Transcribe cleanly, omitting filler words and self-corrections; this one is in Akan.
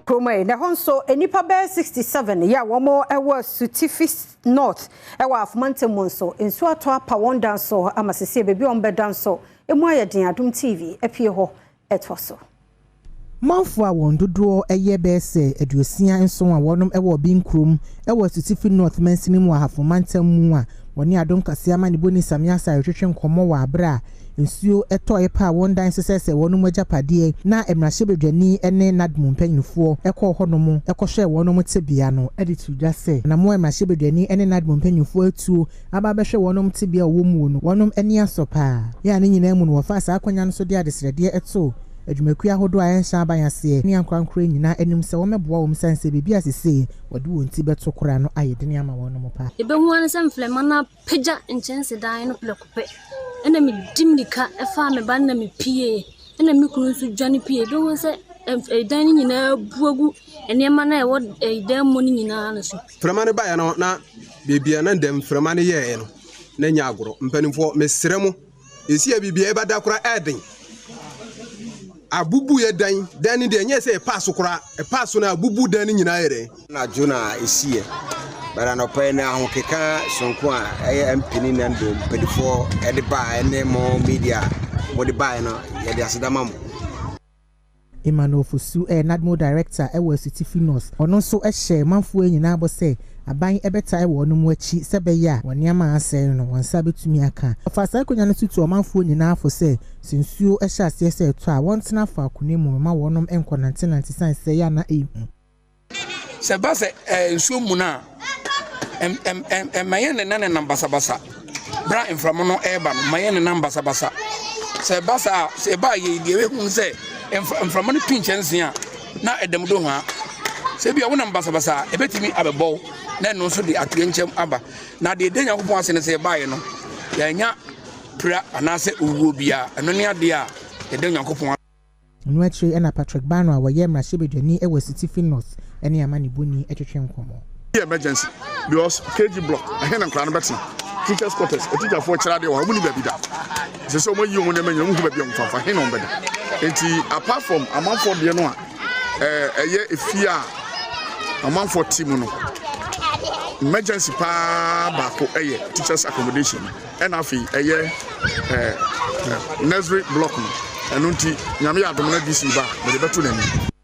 Kromai na honso enipa be 67 ya womo ewo Sutifi North ewo afumantem so ensu ato apa won danso amasese bebi on be danso emu ayedin Adom TV epie ho etoso Manfo a won dodo eye be se aduosia nso a wonom ewo Obengkrom ewo Sutifi North mansini mu afumantem mu a woni Adom Kasee ama ne boni samia sa retwetwe nkomo wa abra nsuo etoye pa won dan sesese wonum agapade na emrahye ene nadmu mpanyinfo ekọ honom ekohwe wonum tebia no editu dwase na mo emrahye ene nadmu mpanyinfo atu aba behwe wonum tebia wo mu no wonum eni asopa ya ne nyina mu no wofa sa akonya no so de adesrede eto adwumaku ahodo a enhya abayase ne ankrankra nyina enim se womeboa wom sanse bebi asese wode wonti beto kora no ayedene ama wonum pa ebehu an se mflema na peja enchense dan no plekope ena mi dimnika efa me ban na mi pie ena mi kunu su dwane pie be won se dan ni nyina buagu enema na ewo dan mo ni nyina na so frema ne ba ya no na bibia na ndem frema ne ye no na nya agoro mpanimfo mesremu esi ya bibia e bada kora eden abubu ye dan ni de nya se e pass kora e pass na abubu dan ni nyina yere na jona esiye bara no pa na ahokeka sonko a eye mpini na ndo pedifo e de ba ene mo media mo de ba no ye de asedama mo Emmanuel Fusu Nadmo Director ewo Sutifi North ono so ehye manfo nyina abo se aban ebeta ewo no mu achi sebeya woniama ase no wonsa betumi aka ofasa konya no tutu manfo nyina afo se sinsuo ehye ase se eto a wontena fa akonemu ma wonom enkonante sanse ya na ehu se base nsuo mu na mayen ne namba sabasa bra inframo no eba no mayen namba sabasa se basa se ba ye de we hu se inframo no pinchense a na edem do ha se bia wona namba sabasa ebetimi abebo na no so de atrenchem aba na de denya kopon ase ne se ba ye no ya nya pra anase owuo bia eno ne ade a denya kopon Nwetri ena Patrick Bano a waye mrahye ewo Sutifi North ene amani boni etwetwe nkomo emergency because KG block ahen and clan better teachers quarters a teacher for child they want money be that so mo yi won na nyu be mfafa hen on be da enti apart from amount for the no eye efia amount for team no emergency pa ba ko eye teachers accommodation and afi eye nursery block no enunti nyame Adom na DC ba be beto na ni